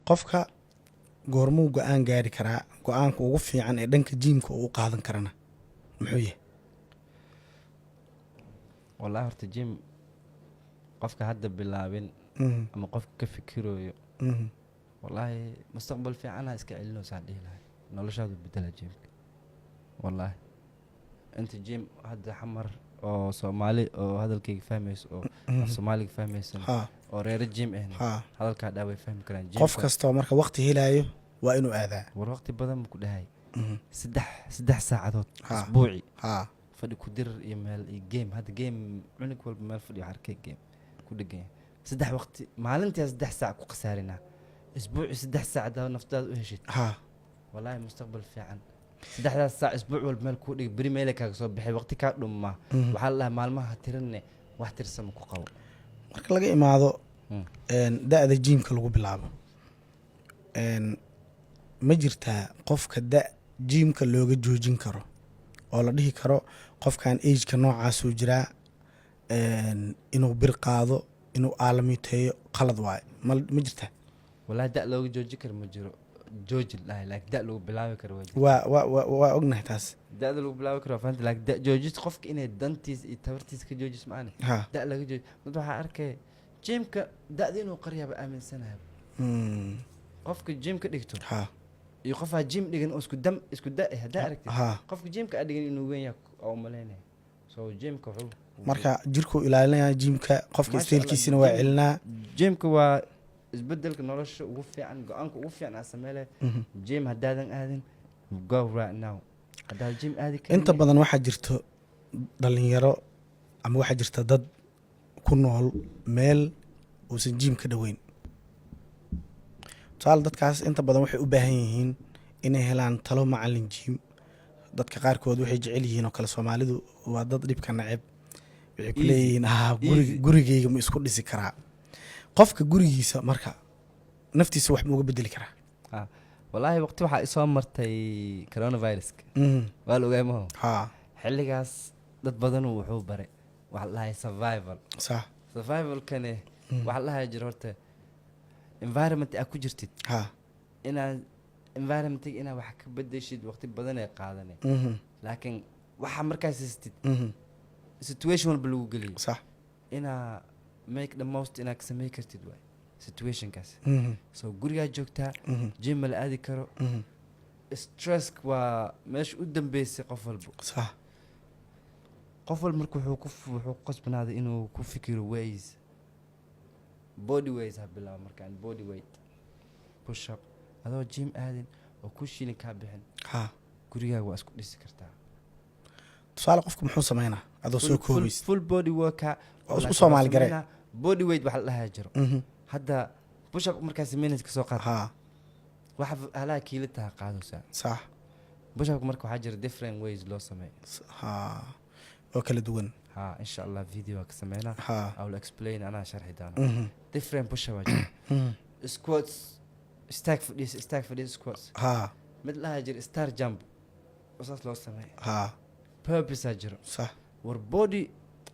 qofka goormuu go'aan gaari karaa go'aanka ugu fiican ee dhanka jiimka uu qaadan karana muxuu yahay والله horta gym qofka hadda bilaabin ama qofka ka fikirayo wallahi mustaqbal fiican iska celino saadii lahay noloshaadu bedela gymka wallahi inta gym hadda xamar oo Soomaali oo hadalkayga fahmayso oo Soomaaliga fahmayso oo reer gym ah hadalka dhaaway fahmi karaan gym qof kasto marka waqti helayo waa inuu aadaa war waqti badan ku dhahay saddex saacadood isbuuci fadhi ku dir email iyo game hadda game cunug walba meel fadhiyo arkay game ku dhagan saddex waqti maalintii saddex saac ku qasaarina isbuuci saddex saacadood naftaada u heshid wallahi mustaqbal fiican saddexdaas saac isbuuc walba meel ku dhig bari meel kaaga soo bixay waqti ka dhuma waxa la maalmaha tirinne wax tirsan ku qabo marka laga imaado da'da jiimka lagu bilaabo ma jirtaa qofka da jiimka looga joojin karo oo la dhihi karo qofkan age-ka noocaas uu jiraa inuu bir qaado inuu aalamiteeyo qalad waaye ma jirtaa wallahi da looga joojin karo ma jiro joojin like da lagu bilaabi karo waa ognahay taas da lagu bilaabi karo faanta like da joojis qofka inay dantiis iyo tabartiis ka joojis maana da laga jooj mid waxa arkay jimka da'da inuu qariyaba aaminsanahay qofka jimka dhigto iyo qofka jim dhigan oo isku da hada aragtay qofka jimka dhigan inuu weyn yahay oo maleynay so jimka wuxuu marka jirku ilaalinaya jimka qofka steelkiisina waa celinaa jimka waa isbedelka nolosha ugu fiican go'aanka ugu fiican sameeyay jim hadaadan aadin go right now hadaa jim aadi ka inta badan waxa jirto dhalinyaro ama waxa jirta dad ku nool meel uusan jim ka dhaweyn taal dadkaas inta badan waxay u baahan yihiin inay helaan talo macallin jim dadka qaarkood waxay jecel yihiin oo kale Soomaalidu waa dad dhibka nacib waxay ku leeyihiin gurigeyga ma isku dhisi karaa qofka gurigiisa marka naftiisa wax muuga bedeli karaa wallahi waqti waxa isoo martay coronavirus waa loo gaaymo xilligaas dad badan wuxuu baray waxa la yahay survival kane waxa la yahay horta environment ku jirtid ina environment ina wax ka bedeshid waqti badan ay qaadanay laakiin waxa markaas istid situation walba lagu galiyo ina make the most ina ka sameey kartid way situation kaas so guriga joogtaa gym la aadi karo stress waa meesh u dambeysay qof walba qof walba markuu wuxuu qasbanaaday inuu ku fikiro ways body weight habla markaan body weight push up adoo gym aadin oo ku shilin ka bixin guriga waa isku dhisi kartaa tusaale qofku muxuu sameeynaa adoo soo koobays full body workout oo Soomaali garay body weight waxa la jiro hadda push up markaas minutes ka soo qaad waxa ala kiilita qaado sax push up marka waxa jira different ways loo sameeyo oo kala duwan ان شاء الله فيديو كسمينا او explain انا شرحي دانا different push up squats stack for this squats مثل هاجر ستار جامب وصلت لو سمي purpose هاجر صح ور بودي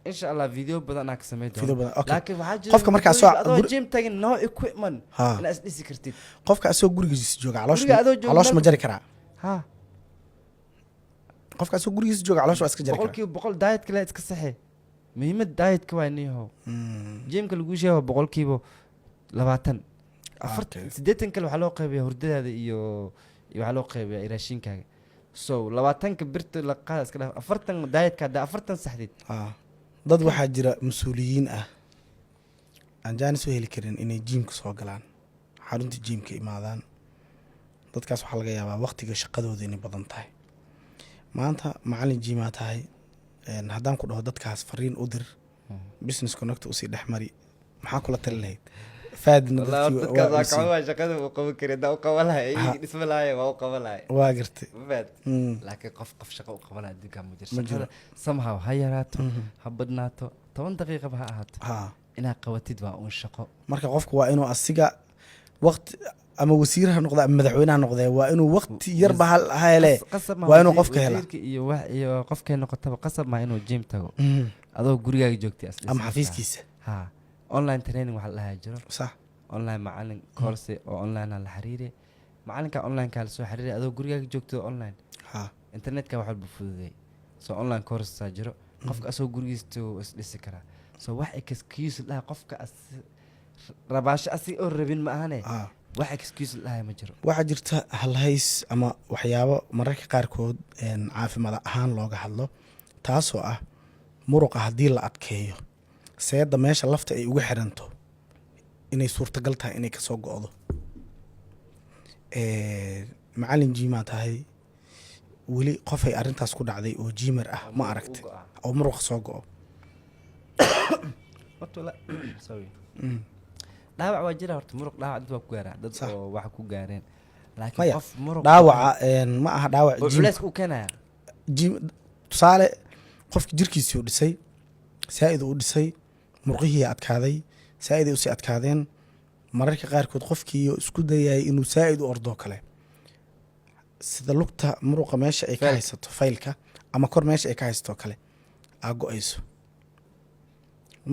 ان شاء الله فيديو بدنا كسميته لكن qofka marka soo gym tagin no equipment la isdhisi kartid qofka soo gurigiisa jooga caloosh ma jari karaa qofka soo gurigiisa jooga caloosh waa iska jari karaa boqol diet kale iska saxay muhiimad diet ka waa inuu gym ka lagu sheego boqolkiiba 20 80 kale waxa loo qaybiyaa hurdadaada iyo waxa loo qaybiyaa raashinkaaga so 20 ka birta la qaad iska 40 diet ka 40 saxdid dad waxaa jira mas'uuliyiin ah aan jaanis u heli karin inay gym-ka soo galaan xarunta gym-ka imaadaan dadkaas waxa laga yaabaa waqtiga shaqadooda inay badan tahay maanta macallin gym-a tahay haddaan ku dhaho dadkaas fariin u dir business connect u sii dhaxmari maxaa kula tali lahayd faadina dadkaas waa shaqada uu qaban karay daa u qabalahay ismalaay waa u qabalahay waa gartay faad laakiin qof shaqo u qabanaa diga mujir somehow hayaraato habadnaato 10 daqiiqo ba ha ahaato ina qabatid waa un shaqo marka qofku waa inuu asiga waqti ama wasiiraha noqdo ama madaxweynaha noqdo waa inuu waqti yar ba hele waa inuu qofka hela iyo qofkay noqotaba qasab ma inuu gym tago adoo gurigaaga joogtay ama xafiiskiisa online training waxa la jiro sax online macalin course oo online la xiriiray macalinka online ka la soo xiriiray adoo gurigaaga joogto online internetka wax walba fududeey so online course saa jiro qofka asoo gurigiisa is dhisi karaa so wax excuse la qofka rabaasho asi oo rabin ma ahane wax excuse la ma jiro waxa jirta halhays ama waxyaabo mararka qaar kood caafimaad ahaan looga hadlo taasoo ah muruqa hadii la adkeeyo seeda meesha lafta ay ugu xiranto inay suurtagal tahay inay ka soo go'do macallin jiima tahay weli qof ay arintaas ku dhacday oo jiimar ah ma aragtay oo muruq soo go'o sorry dhaawac waa jira horta muruq dhaawac dad waa ku gaaraa dad oo wax ku gaareen laakiin qof muruq dhaawaca ma aha dhaawac jiim u keenaya jiim tusaale qofka jirkiisii u dhisay saa'id u dhisay muruqihii adkaaday saa'id u si adkaadeen mararka qaar kood qofkii isku dayay inuu saa'id u ordo kale sida lugta muruqa meesha ay ka haysato faylka ama kor meesha ay ka haysato kale aa go'ayso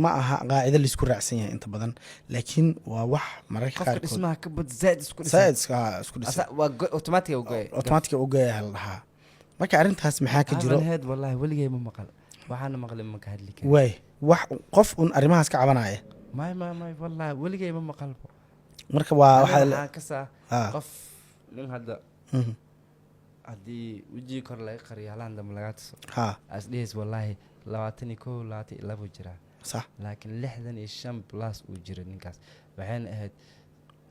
ma aha qaacida la isku raacsan yahay inta badan laakiin waa wax mararka qaar kood ismaha ka bad zaid isku dhisay waa automatic u go'ay hal dhaha marka arintaas maxaa ka jiro head wallahi waligay ma maqal waxaan maqlay ma ka hadli karo way wax qof un arimahaas ka cabanaya may wallahi waligay ma maqal marka waa waxa ka saa qof nin hadda hadii wajii kor laga qariyo halaan dam laga tuso as dhiis wallahi 21 jira صح laakiin 65 plus uu jiro ninkaas waxaan ahayd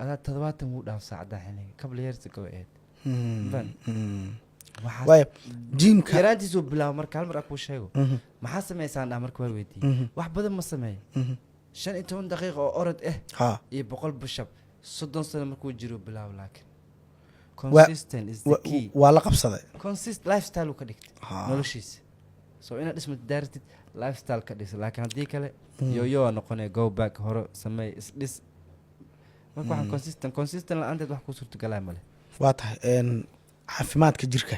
ada 70 uu dhaaf saacada xilliga qabla yeerta ka ahayd way jiimka yaraantiisu bilaw marka hal mar aku sheego maxaa sameeysan dha marka way weydii wax badan ma sameey 15 daqiiqo oo orod iyo 100 bushab 30 sano markuu jiro bilaw laakiin consistent is the key waa la qabsaday consist lifestyle uu ka dhigtay noloshiisa so ina dhismo daartid lifestyle ka dhis laakiin hadii kale yo noqonay go back hore sameey is dhis marka waxaan consistent la anteed wax ku suurto galay male waa tahay caafimaadka jirka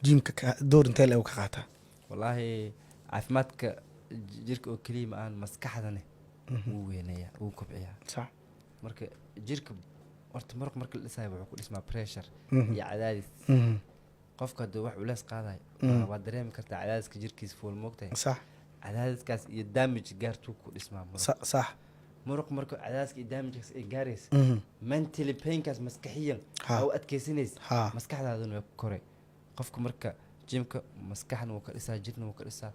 jiimka door intee la ka qaataa wallahi caafimaadka jirka oo kaliya ma aan maskaxdana uu weenaya uu kobciyaa sax marka jirka horta marka la dhisay wuxuu ku dhismaa pressure iyo cadaadis qofka dad wax ulaas qaaday waa dareemi kartaa cadaadiska jirkiisa fuul moogtay sax cadaadiskaas iyo damage gaartu ku dhismaa sax muruq marka cadaadiska iyo damage ay gaaraysa mentally painkaas maskaxiyan oo adkeysanaysa maskaxdaaduna way koray qofka marka jimka maskaxna uu ka dhisaa jirna uu ka dhisaa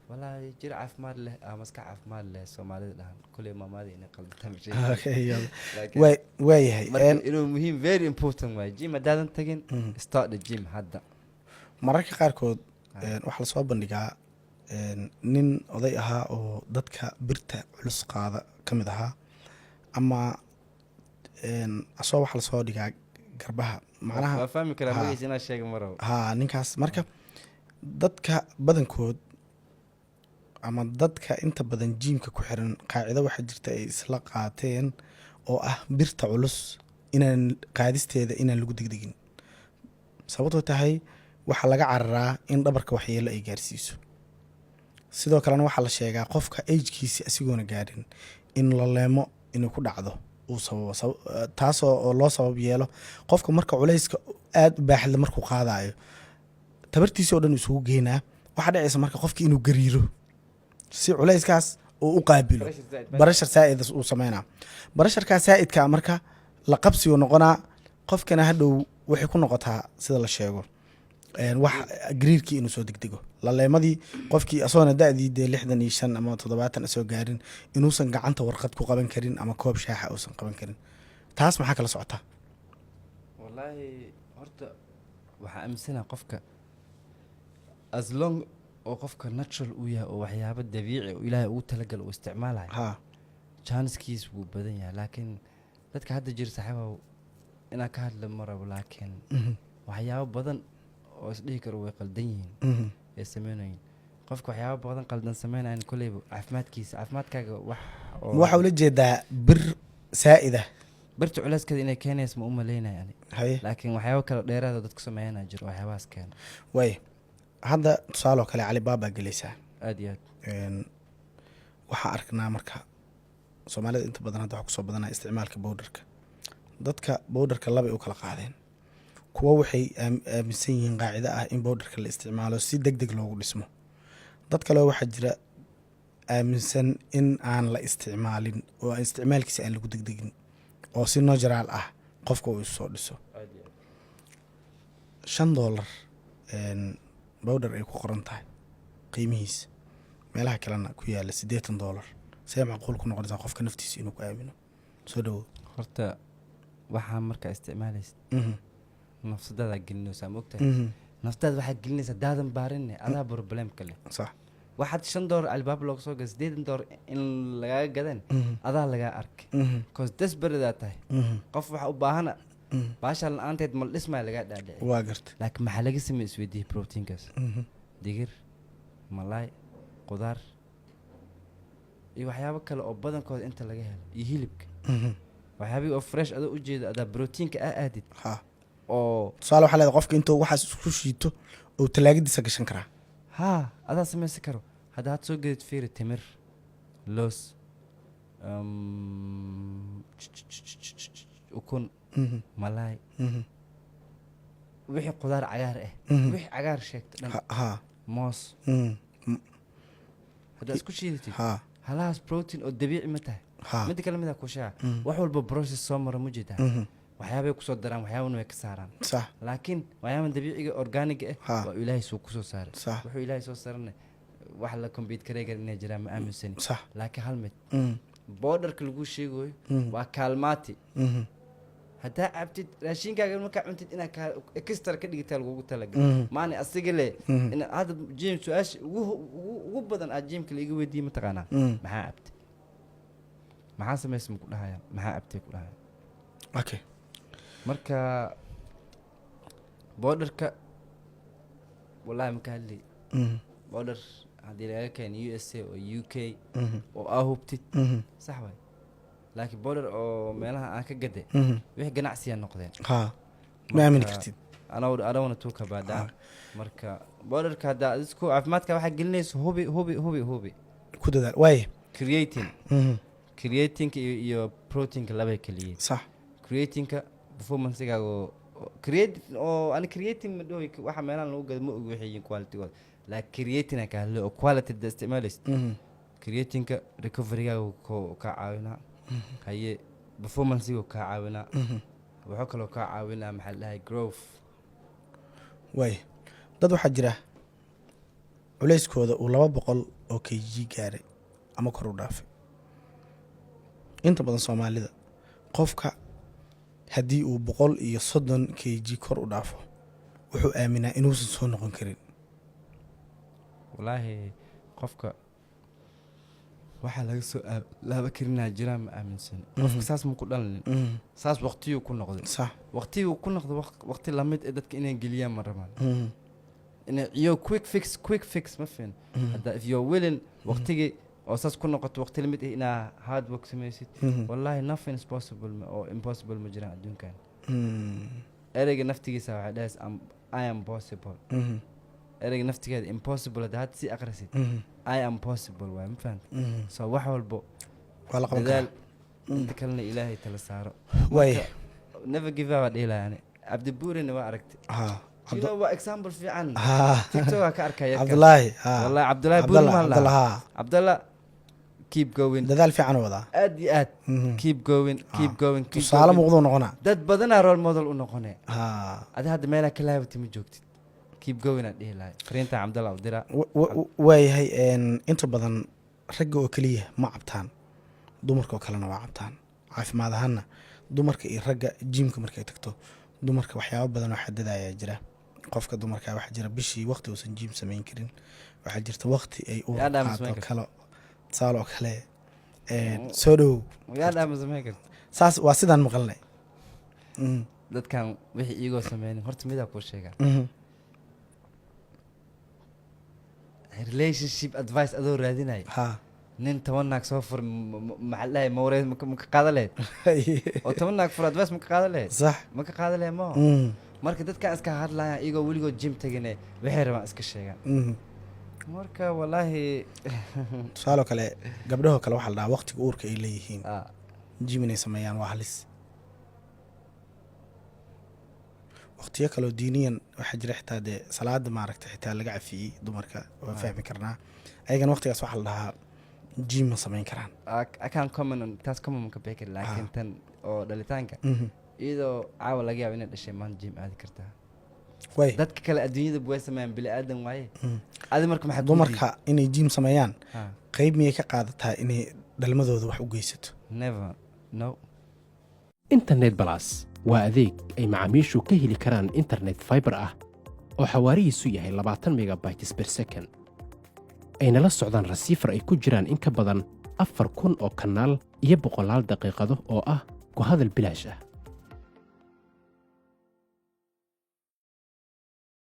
wallahi jir caafimaad leh maskax caafimaad leh Soomaalida dhahan kulay maamaadi inay qalbitaan way yahay inuu muhiim very important way jim hadaan tagin start the gym hadda mararka qaar kood waxa la soo bandhigaa nin oday ahaa oo dadka birta culus qaada kamid ahaa ama asoo waxa la soo dhigaa garbaha macnaha waa fahmi karaa magaciisa inaa sheego maro ninkaas marka dadka badankood ama dadka inta badan jiimka ku xiran qaacido waxa jirta ay isla qaateen oo ah birta culus inaan qaadisteeda inaan lagu degdegin sababtoo tahay waxa laga cararaa in dhabarka waxyeelo ay gaarsiiso sidoo kalena waxa la sheegaa qofka age-kiisa asigoona gaarin in la leemo inuu ku dhacdo uu sababo taasoo loo sabab yeelo qofka marka culayska aad u baaxad markuu qaadayo tabartiisa oo dhan isugu geynaa waxa dhacaysa marka qofkii inuu gariiro si culayskaas uu u qaabilo barashar saa'id uu sameynaa barasharkaas saa'idka marka la qabsiyo noqonaa qofkana hadhow waxay ku noqotaa sida la sheego wax gariirkii inuu soo degdego laleemadii qofkii asoona da'dii 65 ama 70 soo gaarin inuusan gacanta warqad ku qaban karin ama koob shaaxa uusan qaban karin taas maxaa kala socotaa wallahi horta waxa aaminsanaa qofka as long oo qofka natural uu yahay oo waxyaabo dabiici oo Ilaahay uu talagal oo isticmaalayo chancekiis wuu badan yahay laakiin dadka hadda jir saaxiibo ina ka hadla marabo laakiin waxyaabo badan oo isdhihi karo way qaldan yihiin ee sameeyeen qofka waxyaabo badan qaldan sameeyaan kulay caafimaadkaaga waxa ula jeedaa bir saa'ida birta culayska inay keenayso ma u maleynayaan laakiin waxyaabo kala dheeraad oo dadku sameeyaan jiro waxyaabaas keen way hadda tusaalo kale Ali Baba galaysa aad iyo waxa arknaa marka soomaalida inta badan hadda waxaa kusoo badanaya isticmaalka bowdharka. dadka bowdharka labay u kala qaadeen. kuwa waxay aaminsan yihiin qaacida ah in bowdharka la isticmaalo si deg deg loogu dhismo. dad kale waxaa jira aaminsan in aan la isticmaalin oo isticmaalkiisa aan lagu degdegin oo si natural ah qofka uu soo dhiso. $5 bowdhar ay ku qoran tahay qiimihiisa, meelaha kalena ku yaala $80. see macquul ku noqonaysaa qofka naftiisa inuu ku aamino? soo dhawo. horta waxaa markaa isticmaalaysa nafsadaada gelinaysaa moogtahay. naftaada waxaa gelinaysaa daadan baarinne adaa problemka leh. sax. waxaad $5 albaab looga soo gada $80 in lagaaga gadan adaa lagaa arkay cause desberadaa tahay. qof waxa u baahana baasha la-aanteed mal dhismaa lagaa dhaadhici. waa garta. laakiin maxaa laga sameey isweydiiyey proteinkaas? digir, malaay, qudaar iyo waxyaabo kale oo badankooda inta laga helo iyo hilibka. waxyaabihii oo fresh adoo ujeeda adaa proteinka aadid oo tusaale waxaa leedahay qofka intuu waxaas isku shiito oo talaagadiisa gashan karaa. adaa samaysan karo. hadda had soo gedid fiiri timir, loos, ukun, malaay, wixii qudaar cagaar ah, wixii cagaar sheegta dhan, moos. haddaa isku shiidatid halahaas protein oo dabiici ma tahay. midda kale midaa ku sheega wax walba process soo maro ma jeedaa. waxyaabay kusoo daraan waxyaabana way ka saaraan. laakiin waxyaaban dabiiciga organiga ah waa ilaahay soo kusoo saaray. wuxuu ilaahay soo saarana wax la compete kareegar inay jiraan ma aaminsani. laakiin hal mid bowdharka lagu sheegayo waa kaalmaati. haddaa cabtid raashinkaaga markaa cuntid inaad extra ka dhigitaa lagugu talagal. maani asiga le hadda jim su-aasha ugu badan aad jimka laiga weydiiyey mataqaanaa maxaa cabtay, maxaa samaysa maku dhahayaan, maxaa cabtay ku dhahayaan. okay. marka bowdharka wallahi maka hadlay bowdhar haddii laga keeno USA oo UK oo aa hubtid sax waay. laakiin bowdhar oo meelaha aan ka gaday wixii ganacsiyaa noqdeen. ma aamini kartid. anaguna tuuka baadaan. marka bowdharka haddaa isku caafimaadka waxaa gelinaysa hubi ku dadaal waaye. creatinka iyo proteinka labay kaliyiin. sax. creatinka performancegaaga oo ani creating ma dhahoy waxa meelahan lagu gado ma og waxay qualitygooda. laakiin creating ka hadlo oo quality da isticmaalaysa. creatinka recoverygaaga ka caawinaa. haye performancega ka caawinaa. wuxuu kaloo ka caawinaa maxaa la dhahay growth. waaye dad waxaa jira culeyskooda uu 200 oo kg gaaray ama kor u dhaafay. inta badan soomaalida qofka haddii uu 130 kg kor u dhaafo wuxuu aaminaa inuusan soo noqon karin. wallaahi qofka waxaa laga soo laaba karinaa jiraa ma aaminsan. qofka saas ma ku dhalin. saas waqtiyuu ku noqday. waqtiyuu ku noqday waqti lamid ee dadka inay geliyaan ma rabaan. inay iyo quick fix ma fiin. hadda if you're willing waqtigii oo saas ku noqoto waqti lamid inaa hard work samaysid wallahi nothing is possible or impossible ma jiraan adduunkan. ereyga naftigiisa waxay dhahaysa I am possible. ereyga naftigeeda impossible hadda had si aqrisid I am possible waay ma fahanta. so wax walbo waa la qaban karaa. inta kalena ilaahay tala saaro. waaye never give up adila yani cabdibuurina waa aragtay. Jilo waa example fiican. TikTok ka arkaya. Abdullahi. wallahi Abdullahi Buurman. Abdullah keep going. dadaal fiican wada. aad iyo aad keep going. tusaale muuqdo noqona. dad badan role model u noqonay. ada hadda meelaha kala habti ma joogtid. keep going ad dhihi lahay. fariinta Abdullah u dira. waayahay inta badan ragga oo kaliya ma cabtaan, dumarka oo kalena waa cabtaan. caafimaad ahaana dumarka iyo ragga jimka markay tagto dumarka waxyaabo badan oo xadidaya jira. qofka dumarka waxa jira bishii waqti uusan jim sameyn karin. waxa jirta waqti ay u qaato kala saalo kale soo dhow yaa dhaama sameyn karto. saas waa sidaan maqalnay. dadkan wixii iigoo sameeyeen horta midaa ku sheegaa. relationship advice adoo raadinay. nin 10 naag soo fur maxaa dhahay mawreed ma ka qaadaleed. oo 10 naag fur advice ma ka qaadaleed. sax ma ka qaadaleed ma. marka dadka iska hadlaayaan iyagoo weligood gym tagane waxay rabaan iska sheegaan. marka wallahi tusaale kale gabdhaha kale waxa la dhahaa waqtiga uurka ay leeyihiin jim inay sameeyaan waa halis waqtiyo kale oo diiniyan waxa jira xitaa de salaada maaragtay xitaa laga cafiyay dumarka waa fahmi karnaa ayagana waqtigaas waxa la dhahaa jim ma sameyn karaan akan common taas common ka beekay laakiin tan oo dhalitaanka iyadoo caawa laga yaabo inay dhashay maan jim aadi kartaa way dadka kale adduunyada way sameeyaan bili aadan waaye adi marka maxaa dumarka inay jim sameeyaan qayb miyay ka qaadataa inay dhalmadooda wax u geysato never no internet plus waa adeeg ay macaamiishu ka heli karaan internet fiber ah oo xawaarihiisu yahay 20 megabytes per second ayna la socdaan rasiifar ay ku jiraan in ka badan 4,000 oo kanaal iyo 100 daqiiqado oo ah ku hadal bilaash ah